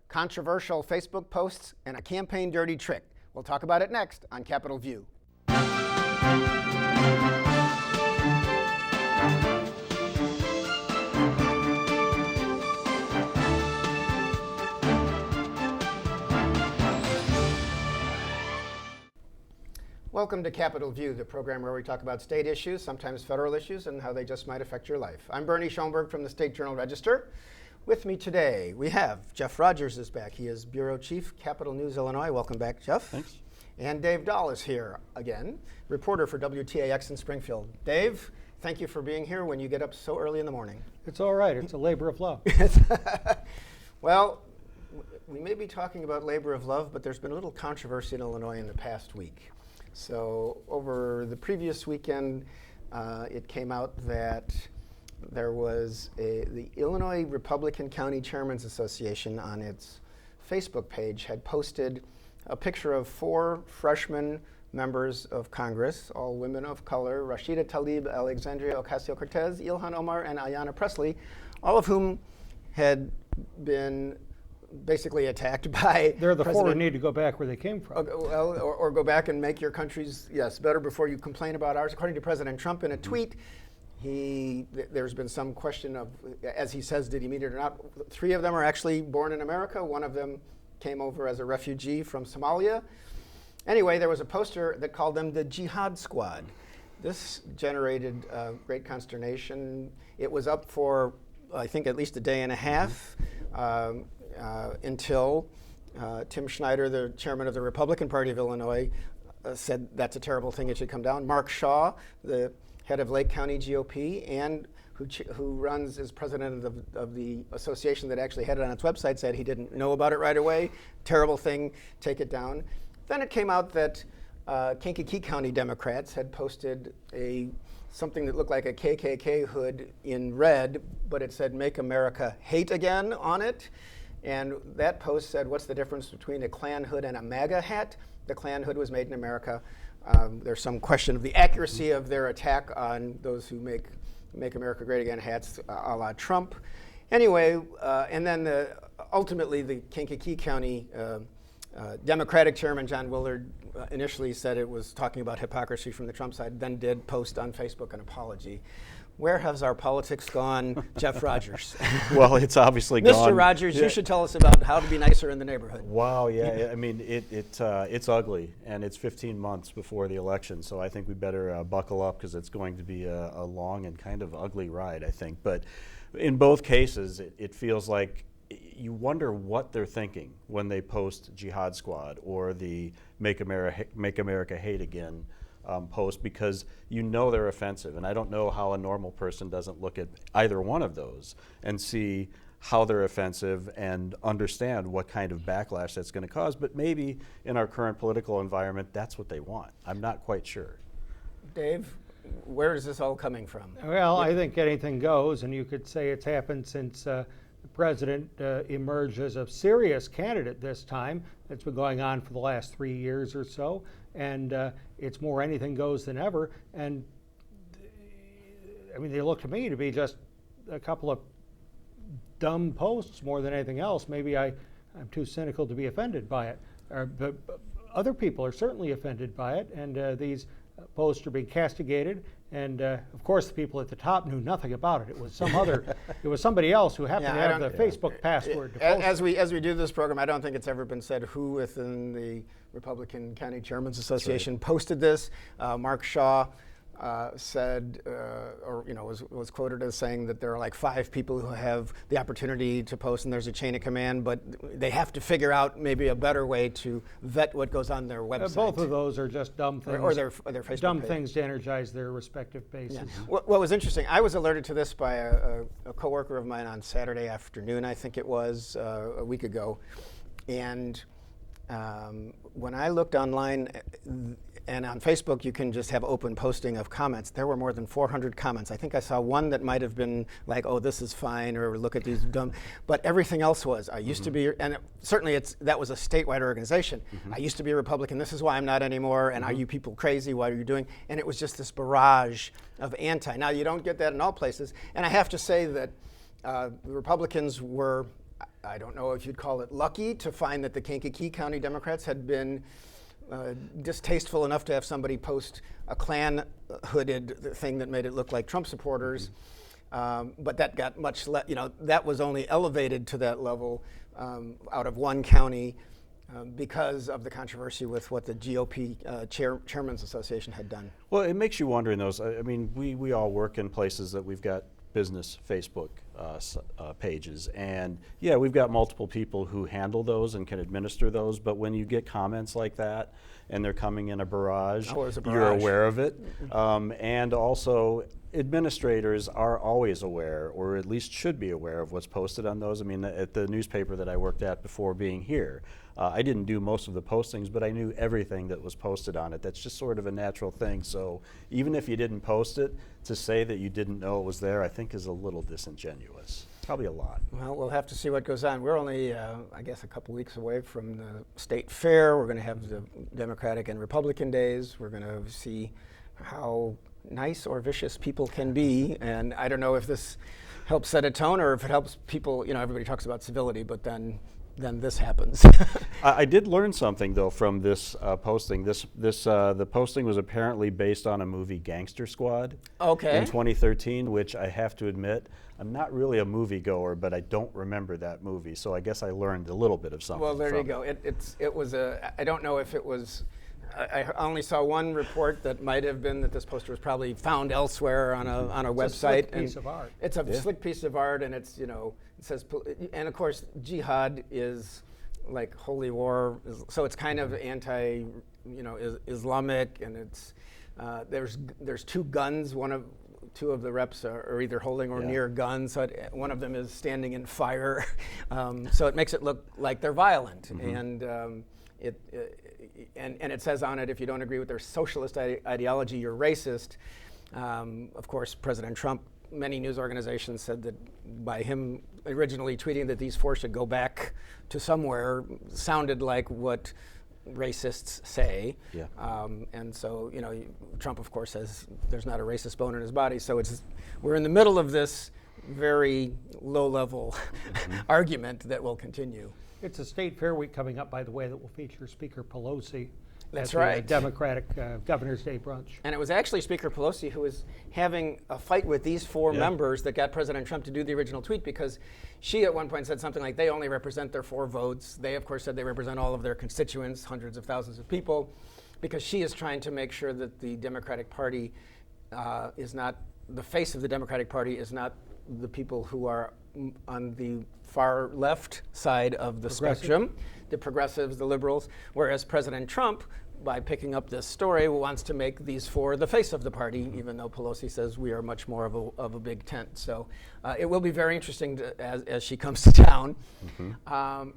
controversial Facebook posts, and a campaign dirty trick. We'll talk about it next on Capitol View. Welcome to Capitol View, the program where we talk about state issues, sometimes federal issues, and how they just might affect your life. I'm Bernie Schoenberg from the State Journal-Register. With me today, we have Jeff Rogers is back. He is Bureau Chief, Capitol News, Illinois. Welcome back, Jeff. Thanks. And Dave Dahl is here again, reporter for WTAX in Springfield. Dave, thank you for being here when you get up so early in the morning. It's all right. It's a labor of love. Well, we may be talking about labor of love, but there's been a little controversy in Illinois in the past week. So over the previous weekend, it came out that there was the Illinois Republican County Chairman's Association on its Facebook page had posted a picture of 4 freshman members of Congress, all women of color, Rashida Tlaib, Alexandria Ocasio-Cortez, Ilhan Omar, and Ayanna Pressley, all of whom had been basically attacked by They're the President. 4 who need to go back where they came from. Well, or go back and make your countries, better before you complain about ours. According to President Trump in a tweet, there's been some question of, as he says, did he mean it or not? 3 of them are actually born in America. 1 of them came over as a refugee from Somalia. Anyway, there was a poster that called them the Jihad Squad. This generated great consternation. It was up for, I think, at least a day and a half. Until Tim Schneider, the chairman of the Republican Party of Illinois, said that's a terrible thing, it should come down. Mark Shaw, the head of Lake County GOP, and who runs as president of the association that actually had it on its website, said he didn't know about it right away. Terrible thing, take it down. Then it came out that Kankakee County Democrats had posted something that looked like a KKK hood in red, but it said "Make America Hate Again" on it. And that post said, what's the difference between a Klan hood and a MAGA hat? The Klan hood was made in America. There's some question of the accuracy of their attack on those who make America Great Again hats, a la Trump. Anyway, and then ultimately the Kankakee County Democratic Chairman John Willard initially said it was talking about hypocrisy from the Trump side, then did post on Facebook an apology. Where has our politics gone, Jeff Rogers? Well, it's obviously gone. Mr. Rogers, you should tell us about how to be nicer in the neighborhood. Wow, yeah. I mean, it's ugly, and it's 15 months before the election, so I think we better buckle up because it's going to be a long and kind of ugly ride, I think. But in both cases, it feels like you wonder what they're thinking when they post Jihad Squad or the Make America Hate Again post, because you know they're offensive. And I don't know how a normal person doesn't look at either one of those and see how they're offensive and understand what kind of backlash that's going to cause. But maybe in our current political environment, that's what they want. I'm not quite sure. Dave, where is this all coming from? Well, I think anything goes, and you could say it's happened since the president emerged as a serious candidate this time. It's been going on for the last 3 years or so, and it's more anything goes than ever. And I mean, they look to me to be just a couple of dumb posts more than anything else. Maybe I'm too cynical to be offended by it. But other people are certainly offended by it, and these posts are being castigated. And of course, the people at the top knew nothing about it. It was it was somebody else who happened to have the Facebook password to post as we do this program, I don't think it's ever been said who within the Republican County Chairman's Association posted this. Mark Shaw said, was quoted as saying that there are like 5 people who have the opportunity to post, and there's a chain of command, but they have to figure out maybe a better way to vet what goes on their website. Both of those are just dumb things. Or their Facebook dumb page. things to energize their respective bases. Yeah. What was interesting, I was alerted to this by a coworker of mine on Saturday afternoon, I think it was, a week ago. And when I looked online, and on Facebook, you can just have open posting of comments. There were more than 400 comments. I think I saw one that might have been like, oh, this is fine, or look at these dumb, but everything else was, I used to be, and certainly that was a statewide organization. I used to be a Republican, this is why I'm not anymore, and are you people crazy, what are you doing? And it was just this barrage of anti. Now, you don't get that in all places, and I have to say that the Republicans were I don't know if you'd call it lucky to find that the Kankakee County Democrats had been distasteful enough to have somebody post a Klan hooded thing that made it look like Trump supporters. But that got much less, that was only elevated to that level out of one county because of the controversy with what the GOP Chairman's Association had done. Well, it makes you wonder in those. I mean, we all work in places that we've got business Facebook pages, and yeah, we've got multiple people who handle those and can administer those, but when you get comments like that and they're coming in a barrage, you're aware of it. And also, administrators are always aware, or at least should be aware, of what's posted on those. I mean, at the newspaper that I worked at before being here, I didn't do most of the postings, but I knew everything that was posted on it. That's just sort of a natural thing. So even if you didn't post it, to say that you didn't know it was there, I think is a little disingenuous. Probably a lot. Well, we'll have to see what goes on. We're only, I guess, a couple weeks away from the state fair. We're going to have the Democratic and Republican days. We're going to see how nice or vicious people can be. And I don't know if this helps set a tone or if it helps people, everybody talks about civility, but then this happens. I did learn something though from this posting. The posting was apparently based on a movie, Gangster Squad, in 2013, which I have to admit, I'm not really a movie goer, but I don't remember that movie. So I guess I learned a little bit of something. Well, there you go. It was I don't know if it was. I only saw one report that might have been that this poster was probably found elsewhere on a website. It's a slick piece of art. It's a slick piece of art, and it's it says, and of course jihad is like holy war, so it's kind of anti, Islamic, and it's there's two guns. Two of the reps are either holding or near guns. So one of them is standing in fire, so it makes it look like they're violent, and and it says on it, if you don't agree with their socialist ideology, you're racist. Of course, President Trump, many news organizations said that by him originally tweeting that these four should go back to somewhere sounded like what racists say. Yeah. And so, Trump, of course, says there's not a racist bone in his body. So we're in the middle of this very low-level argument that will continue. It's a state fair week coming up, by the way, that will feature Speaker Pelosi. That's at right. The Democratic Governor's Day brunch. And it was actually Speaker Pelosi who was having a fight with these four members that got President Trump to do the original tweet, because she at one point said something like they only represent their 4 votes. They, of course, said they represent all of their constituents, hundreds of thousands of people, because she is trying to make sure that the Democratic Party is not, the face of the Democratic Party is not the people who are on the far left side of the spectrum, the progressives, the liberals, whereas President Trump, by picking up this story, wants to make these 4 the face of the party, even though Pelosi says we are much more of a big tent. So it will be very interesting as she comes to town.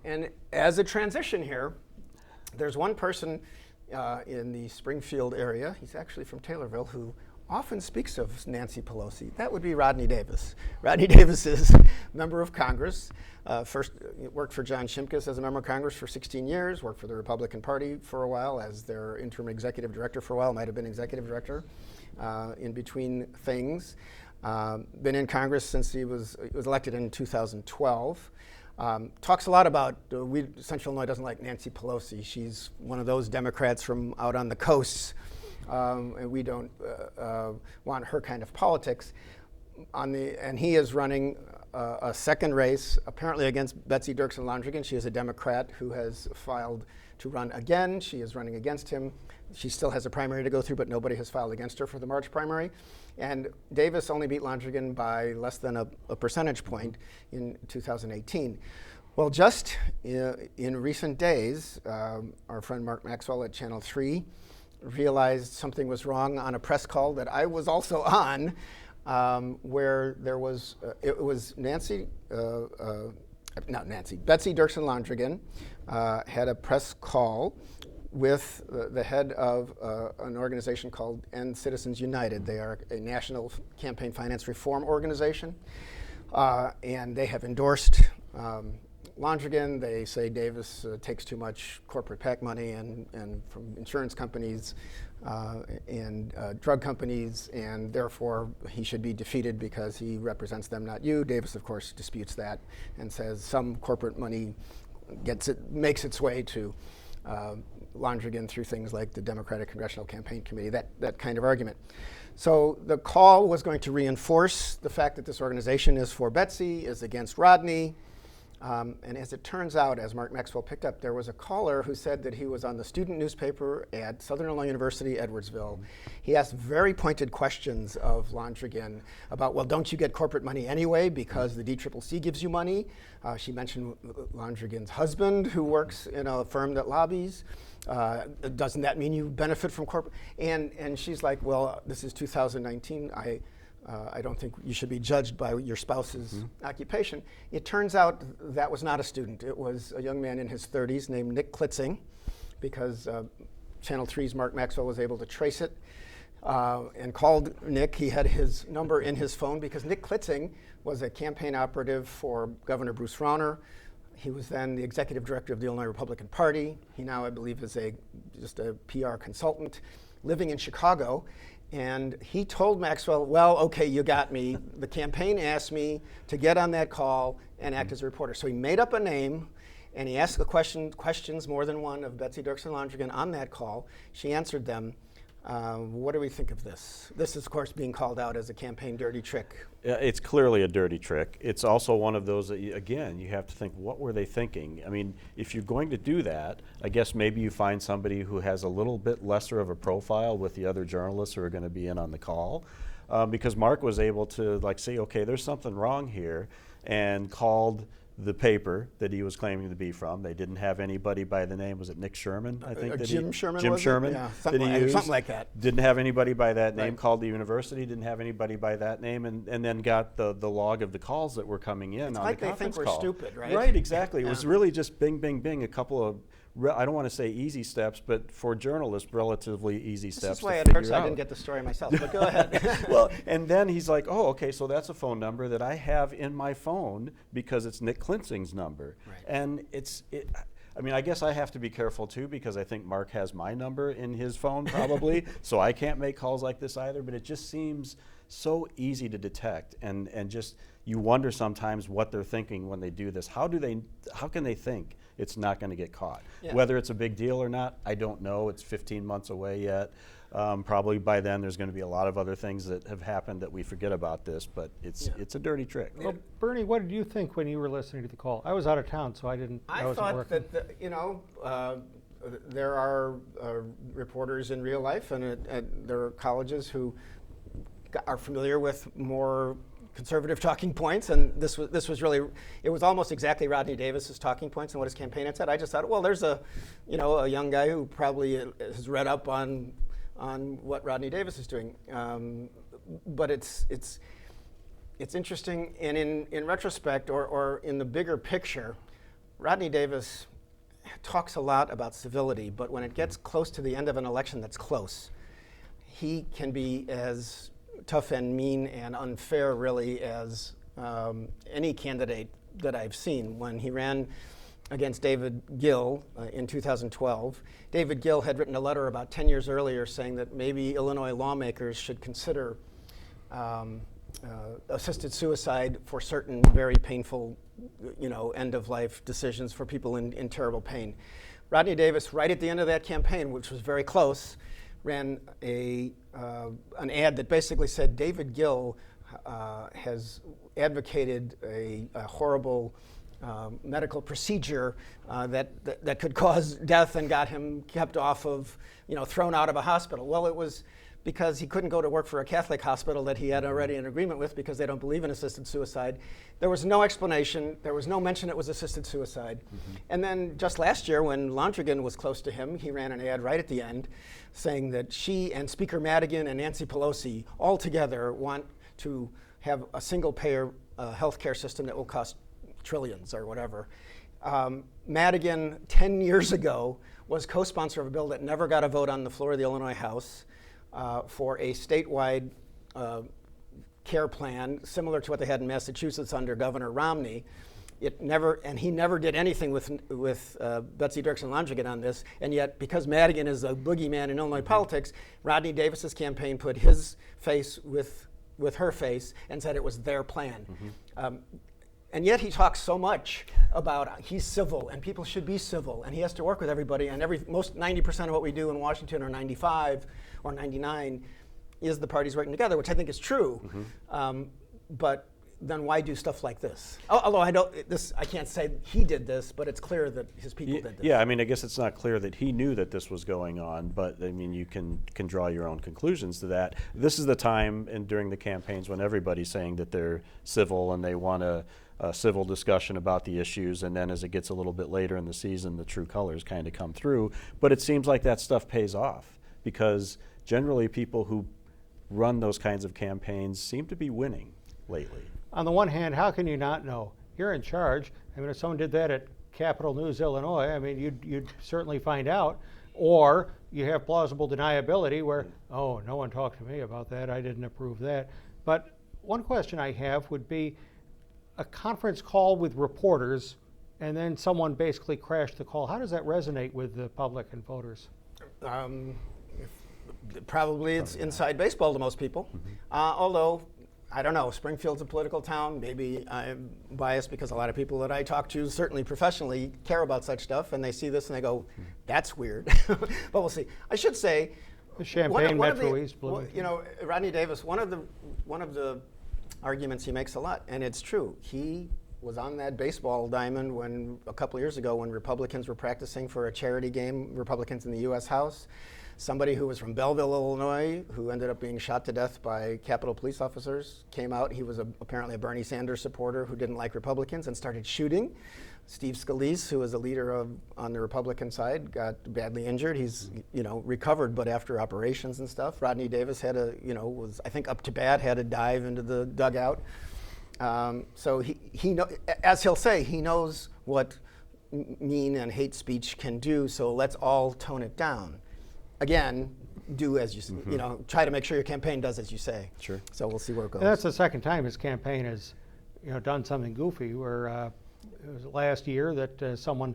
And as a transition here, there's one person in the Springfield area, he's actually from Taylorville, who often speaks of Nancy Pelosi. That would be Rodney Davis. Rodney Davis is a member of Congress. First worked for John Shimkus as a member of Congress for 16 years, worked for the Republican Party for a while as their interim executive director for a while, might have been executive director in between things. Been in Congress since he was elected in 2012. Talks a lot about, Central Illinois doesn't like Nancy Pelosi. She's one of those Democrats from out on the coasts. And we don't want her kind of politics. And he is running a second race, apparently against Betsy Dirksen-Londrigan. She is a Democrat who has filed to run again. She is running against him. She still has a primary to go through, but nobody has filed against her for the March primary. And Davis only beat Londrigan by less than a percentage point in 2018. Well, just in recent days, our friend Mark Maxwell at Channel 3 realized something was wrong on a press call that I was also on, where there was, it was Betsy Dirksen-Londrigan had a press call with the head of an organization called End Citizens United. They are a national campaign finance reform organization, and they have endorsed Londrigan. They say Davis takes too much corporate PAC money and from insurance companies and drug companies, and therefore he should be defeated because he represents them, not you. Davis, of course, disputes that and says some corporate money makes its way to Londrigan through things like the Democratic Congressional Campaign Committee, that kind of argument. So the call was going to reinforce the fact that this organization is for Betsy, is against Rodney. And as it turns out, as Mark Maxwell picked up, there was a caller who said that he was on the student newspaper at Southern Illinois University, Edwardsville. He asked very pointed questions of Londrigan about, well, don't you get corporate money anyway because the DCCC gives you money? She mentioned Londrigan's husband, who works in a firm that lobbies. Doesn't that mean you benefit from corporate? And she's like, well, this is 2019. I don't think you should be judged by your spouse's occupation. It turns out that was not a student. It was a young man in his 30s named Nick Klitzing, because Channel 3's Mark Maxwell was able to trace it and called Nick. He had his number in his phone because Nick Klitzing was a campaign operative for Governor Bruce Rauner. He was then the executive director of the Illinois Republican Party. He now, I believe, is just a PR consultant living in Chicago. And he told Maxwell, well, okay, you got me. The campaign asked me to get on that call and act as a reporter. So he made up a name, and he asked the questions, more than one, of Betsy Dirksen Londrigan on that call. She answered them. What do we think of this? This is, of course, being called out as a campaign dirty trick. It's clearly a dirty trick. It's also one of those that, again, you have to think, what were they thinking? I mean, if you're going to do that, I guess maybe you find somebody who has a little bit lesser of a profile with the other journalists who are going to be in on the call. Because Mark was able to say, okay, there's something wrong here, and called the paper that he was claiming to be from. They didn't have anybody by the name. Was it Nick Sherman? I think Jim Sherman. Jim Sherman. Yeah, something like that. Didn't have anybody by that name. Right. Called the university. Didn't have anybody by that name, and then got the log of the calls that were coming in It's on like the conference they think call. we're stupid, right? Right. Exactly. Yeah. It was really just bing, bing, bing. A couple of I don't want to say easy steps, but for journalists, relatively easy steps. This is why to at first figure I out. didn't get the story myself, but go ahead. Well, and then he's like, oh, okay, so that's a phone number that I have in my phone because it's Nick Klitzing's number. Right. And I mean, I guess I have to be careful too, because I think Mark has my number in his phone probably, so I can't make calls like this either, but it just seems so easy to detect, and just you wonder sometimes what they're thinking when they do this. How can they think it's not going to get caught? Yeah. Whether it's a big deal or not, I don't know. It's 15 months away yet. Probably by then there's going to be a lot of other things that have happened that we forget about this, but it's a dirty trick. Well, Bernie, what did you think when you were listening to the call? I was out of town, so I wasn't thought working. that there are reporters in real life, and there are colleges who are familiar with more conservative talking points, and this was really, it was almost exactly Rodney Davis's talking points and what his campaign had said. I just thought, well, there's a young guy who probably has read up on what Rodney Davis is doing, but it's interesting, and in retrospect, or in the bigger picture, Rodney Davis talks a lot about civility, but when it gets close to the end of an election that's close, he can be as tough and mean and unfair, really, as any candidate that I've seen. When he ran against David Gill in 2012, David Gill had written a letter about 10 years earlier saying that maybe Illinois lawmakers should consider assisted suicide for certain very painful, end-of-life decisions for people in terrible pain. Rodney Davis, right at the end of that campaign, which was very close, ran an ad that basically said David Gill has advocated a horrible medical procedure that could cause death and got him kept off of, thrown out of a hospital. Well, it was because he couldn't go to work for a Catholic hospital that he had already an agreement with because they don't believe in assisted suicide. There was no explanation. There was no mention it was assisted suicide. Mm-hmm. And then just last year, when Londrigan was close to him, he ran an ad right at the end saying that she and Speaker Madigan and Nancy Pelosi all together want to have a single-payer health care system that will cost trillions or whatever. Madigan, 10 years ago, was co-sponsor of a bill that never got a vote on the floor of the Illinois House for a statewide care plan similar to what they had in Massachusetts under Governor Romney. he never did anything with Betsy Dirksen Londrigan on this, and yet because Madigan is a boogeyman in Illinois politics, Rodney Davis's campaign put his face with her face and said it was their plan. And yet he talks so much about he's civil and people should be civil and he has to work with everybody, and 90% of what we do in Washington, or 95 or 99, is the parties working together, which I think is true. But then why do stuff like this? Although I can't say he did this, but it's clear that his people did this. Yeah, I mean, I guess it's not clear that he knew that this was going on, but I mean, you can draw your own conclusions to that. This is the time and during the campaigns when everybody's saying that they're civil and they want a civil discussion about the issues, and then as it gets a little bit later in the season, the true colors kind of come through. But it seems like that stuff pays off, because generally people who run those kinds of campaigns seem to be winning lately. On the one hand, how can you not know? You're in charge. I mean, if someone did that at Capitol News, Illinois, I mean, you'd certainly find out. Or you have plausible deniability where, oh, no one talked to me about that, I didn't approve that. But one question I have would be a conference call with reporters and then someone basically crashed the call. How does that resonate with the public and voters? Probably it's inside baseball to most people. Although, I don't know, Springfield's a political town. Maybe I'm biased because a lot of people that I talk to, certainly professionally, care about such stuff, and they see this and they go, that's weird. But we'll see. I should say, The Champaign Metro East Blue. You know, Rodney Davis, one of the arguments he makes a lot, and it's true, he was on that baseball diamond when a couple years ago when Republicans were practicing for a charity game, Republicans in the U.S. House. Somebody who was from Belleville, Illinois, who ended up being shot to death by Capitol police officers, came out. He was apparently a Bernie Sanders supporter who didn't like Republicans and started shooting. Steve Scalise, who was a leader on the Republican side, got badly injured. He's recovered, but after operations and stuff. Rodney Davis was I think up to bat, had to dive into the dugout. So as he'll say, he knows what mean and hate speech can do. So let's all tone it down. Again, do as you try to make sure your campaign does as you say. Sure. So we'll see where it goes. And that's the second time his campaign has, done something goofy. Where it was last year that someone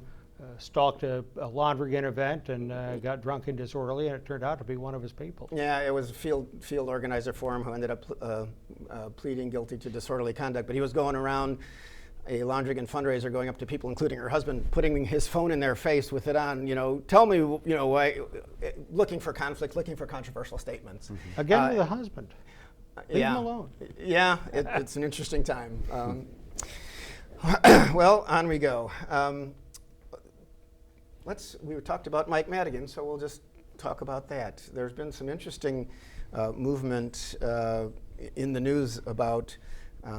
stalked a Londrigan event and got drunk and disorderly, and it turned out to be one of his people. Yeah, it was a field organizer for him who ended up pleading guilty to disorderly conduct. But he was going around a Londrigan fundraiser, going up to people, including her husband, putting his phone in their face with it on, tell me, why, looking for conflict, looking for controversial statements. Again with the husband. Leave him alone. Yeah, it's an interesting time. Well, on we go. We talked about Mike Madigan, so we'll just talk about that. There's been some interesting movement in the news about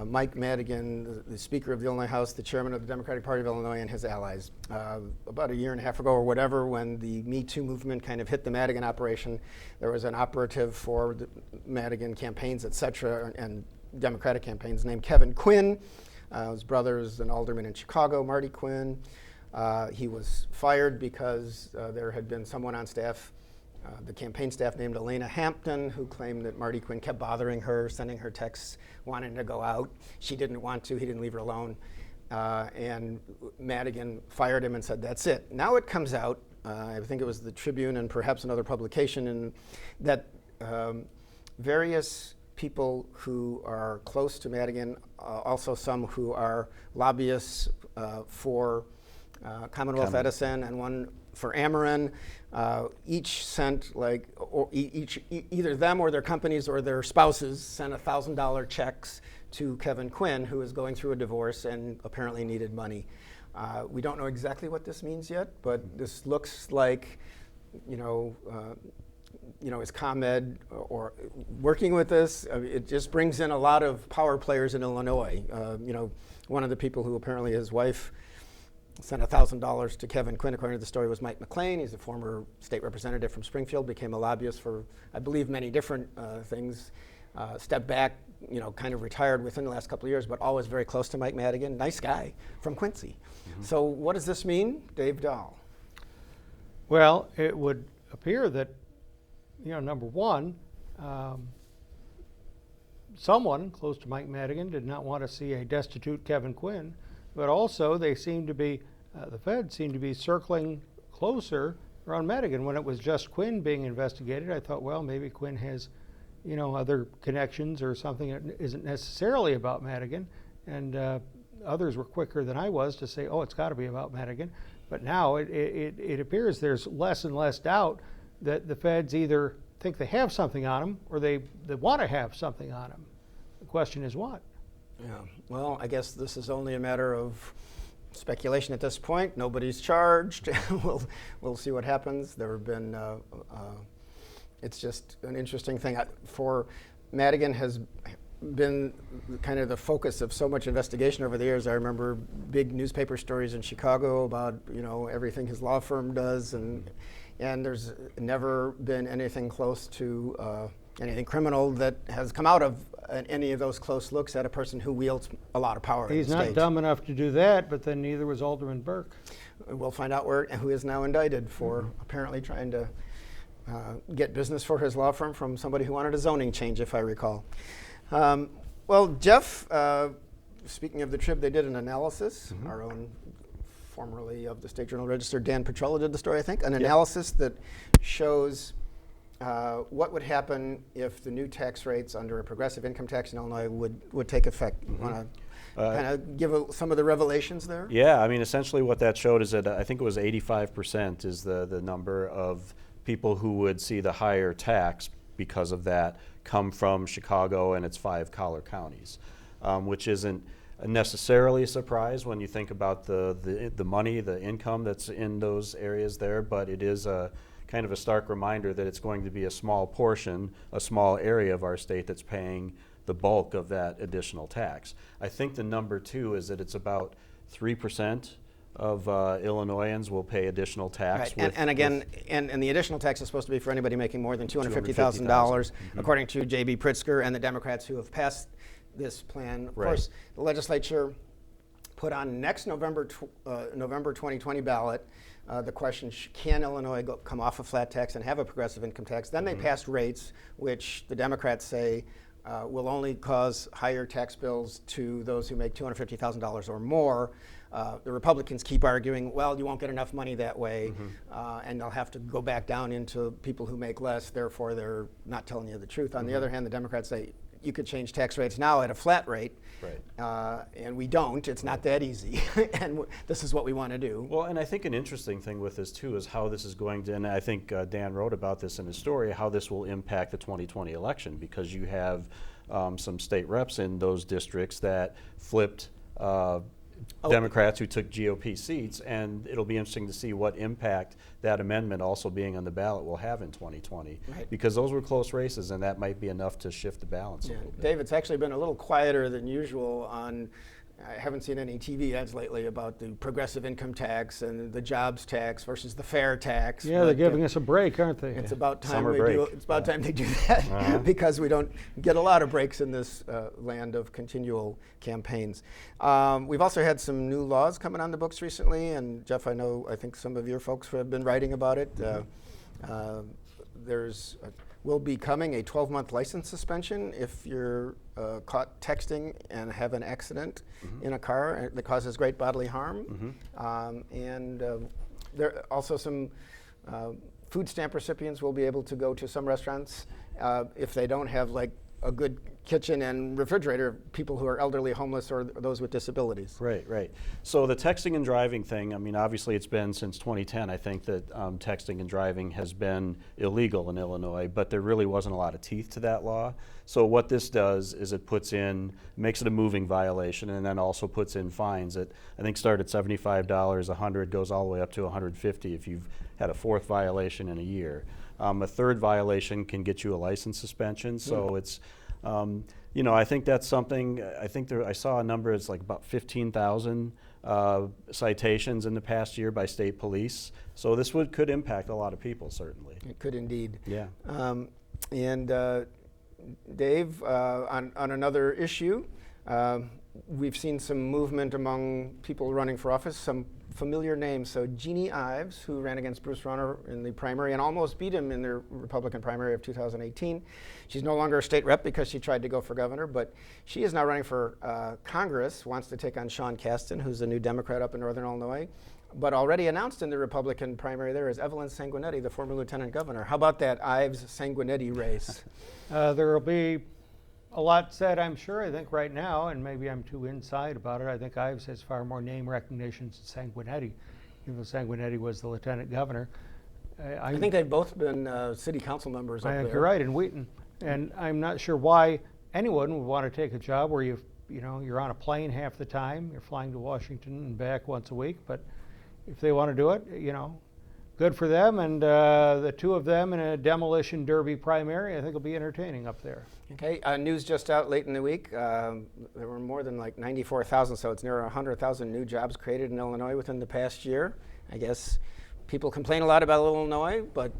Mike Madigan, the Speaker of the Illinois House, the Chairman of the Democratic Party of Illinois, and his allies. About a year and a half ago or whatever, when the Me Too movement kind of hit the Madigan operation, there was an operative for the Madigan campaigns, et cetera, and Democratic campaigns named Kevin Quinn. His brother is an alderman in Chicago, Marty Quinn. He was fired because there had been someone on staff, the campaign staff named Elena Hampton, who claimed that Marty Quinn kept bothering her, sending her texts, wanting to go out. She didn't want to. He didn't leave her alone. And Madigan fired him and said, that's it. Now it comes out, I think it was the Tribune and perhaps another publication, and that various people who are close to Madigan, also some who are lobbyists for Commonwealth Edison and one for Ameren, each sent either them or their companies or their spouses sent $1,000 checks to Kevin Quinn, who is going through a divorce and apparently needed money. We don't know exactly what this means yet, but this looks like, is ComEd or working with this? It just brings in a lot of power players in Illinois. One of the people who apparently his wife sent $1,000 to Kevin Quinn, according to the story, was Mike McLean. He's a former state representative from Springfield, became a lobbyist for, I believe, many different things. Stepped back, kind of retired within the last couple of years, but always very close to Mike Madigan. Nice guy from Quincy. So what does this mean, Dave Dahl? Well, it would appear that, number one, someone close to Mike Madigan did not want to see a destitute Kevin Quinn but also they seem to be, the feds seem to be circling closer around Madigan. When it was just Quinn being investigated, I thought, well, maybe Quinn has, other connections or something that isn't necessarily about Madigan. And others were quicker than I was to say, oh, it's got to be about Madigan. But now it appears there's less and less doubt that the feds either think they have something on him or they want to have something on him. The question is what? Yeah. Well, I guess this is only a matter of speculation at this point. Nobody's charged. We'll see what happens. There have been. It's just an interesting thing. For Madigan has been kind of the focus of so much investigation over the years. I remember big newspaper stories in Chicago about everything his law firm does, and there's never been anything close to anything criminal that has come out of any of those close looks at a person who wields a lot of power. He's not dumb enough to do that, but then neither was Alderman Burke. We'll find out who is now indicted for apparently trying to get business for his law firm from somebody who wanted a zoning change, if I recall. Well, Jeff, speaking of the Trib, they did an analysis. Our own, formerly of the State Journal Register, Dan Petrola did the story, I think, an analysis that shows what would happen if the new tax rates under a progressive income tax in Illinois would take effect. You want to kind of give some of the revelations there? Yeah, I mean, essentially what that showed is that I think it was 85% is the number of people who would see the higher tax because of that come from Chicago and its 5 collar counties, which isn't necessarily a surprise when you think about the money, the income that's in those areas there, but it is a kind of a stark reminder that it's going to be a small portion, a small area of our state that's paying the bulk of that additional tax. I think the number 2 is that it's about 3% of Illinoisans will pay additional tax. Right. And again, the additional tax is supposed to be for anybody making more than $250,000, according to J.B. Pritzker and the Democrats who have passed this plan. Of course, the legislature put on next November 2020 ballot the question, can Illinois come off a flat tax and have a progressive income tax? Then they passed rates, which the Democrats say will only cause higher tax bills to those who make $250,000 or more. The Republicans keep arguing, well, you won't get enough money that way, and they'll have to go back down into people who make less, therefore they're not telling you the truth. On the other hand, the Democrats say you could change tax rates now at a flat rate, and we don't. It's not that easy, and this is what we want to do. Well, and I think an interesting thing with this, too, is how this is going to, and I think Dan wrote about this in his story, how this will impact the 2020 election, because you have some state reps in those districts that flipped Democrats who took GOP seats, and it'll be interesting to see what impact that amendment also being on the ballot will have in 2020, because those were close races, and that might be enough to shift the balance a little bit. Dave, it's actually been a little quieter than usual on, I haven't seen any TV ads lately about the progressive income tax and the jobs tax versus the fair tax. Yeah, they're giving us a break, aren't they? It's about time Summer we break. do. It's about time they do that because we don't get a lot of breaks in this land of continual campaigns. We've also had some new laws coming on the books recently, and Jeff, I think some of your folks have been writing about it. Will be coming a 12-month license suspension if you're caught texting and have an accident in a car that causes great bodily harm. And there are also some food stamp recipients will be able to go to some restaurants if they don't have like a good kitchen and refrigerator, people who are elderly, homeless, or those with disabilities. Right. So the texting and driving thing, I mean, obviously it's been since 2010, I think, that texting and driving has been illegal in Illinois, but there really wasn't a lot of teeth to that law. So what this does is it makes it a moving violation, and then also puts in fines that I think start at $75, $100, goes all the way up to $150 if you've had a 4th violation in a year. A 3rd violation can get you a license suspension, so it's I think that's something. I saw a number. It's like about 15,000 citations in the past year by state police. So this could impact a lot of people, certainly. It could indeed. Yeah. And Dave, on another issue, we've seen some movement among people running for office. Some familiar names. So Jeanne Ives, who ran against Bruce Rauner in the primary and almost beat him in the Republican primary of 2018. She's no longer a state rep because she tried to go for governor, but she is now running for Congress, wants to take on Sean Casten, who's a new Democrat up in Northern Illinois. But already announced in the Republican primary there is Evelyn Sanguinetti, the former lieutenant governor. How about that Ives-Sanguinetti race? There will be a lot said, I'm sure, I think right now, and maybe I'm too inside about it. I think Ives has far more name recognition than Sanguinetti, even though Sanguinetti was the lieutenant governor. I think they've both been city council members up I think there. you're right, in Wheaton. And I'm not sure why anyone would want to take a job where you're on a plane half the time, you're flying to Washington and back once a week, but if they want to do it, good for them. And the two of them in a demolition derby primary, I think will be entertaining up there. Okay, news just out late in the week. There were more than like 94,000, so it's near 100,000 new jobs created in Illinois within the past year. I guess people complain a lot about Illinois, but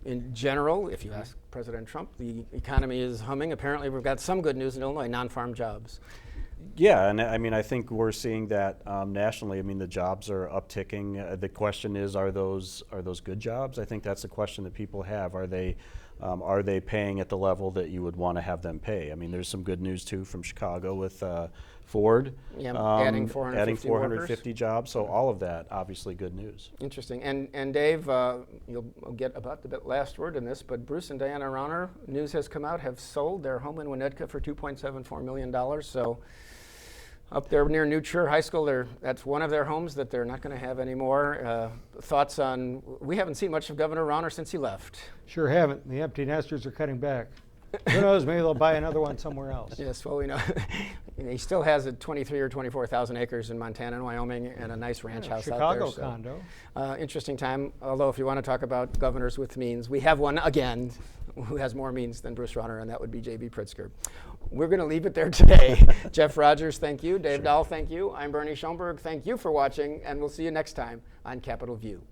in general, if you ask President Trump, the economy is humming. Apparently, we've got some good news in Illinois, non-farm jobs. Yeah, and I mean, I think we're seeing that nationally. I mean, the jobs are upticking. The question is, are those good jobs? I think that's the question that people have. Are they paying at the level that you would want to have them pay? I mean, there's some good news too from Chicago with Ford adding 450 jobs. So all of that, obviously, good news. Interesting. And Dave, you'll get about the last word in this, but Bruce and Diana Rauner, news has come out, have sold their home in Winnetka for $2.74 million. So up there near New Trier High School, that's one of their homes that they're not going to have anymore. Thoughts on, we haven't seen much of Governor Rauner since he left. Sure haven't. The empty nesters are cutting back. Who knows, maybe they'll buy another one somewhere else. Yes, well, we know. He still has 23 or 24,000 acres in Montana and Wyoming and a nice ranch house Chicago out there. condo. Interesting time, although if you want to talk about governors with means, we have one again who has more means than Bruce Rauner, and that would be J.B. Pritzker. We're going to leave it there today. Jeff Rogers, thank you. Dave Dahl, thank you. I'm Bernie Schoenberg. Thank you for watching, and we'll see you next time on Capitol View.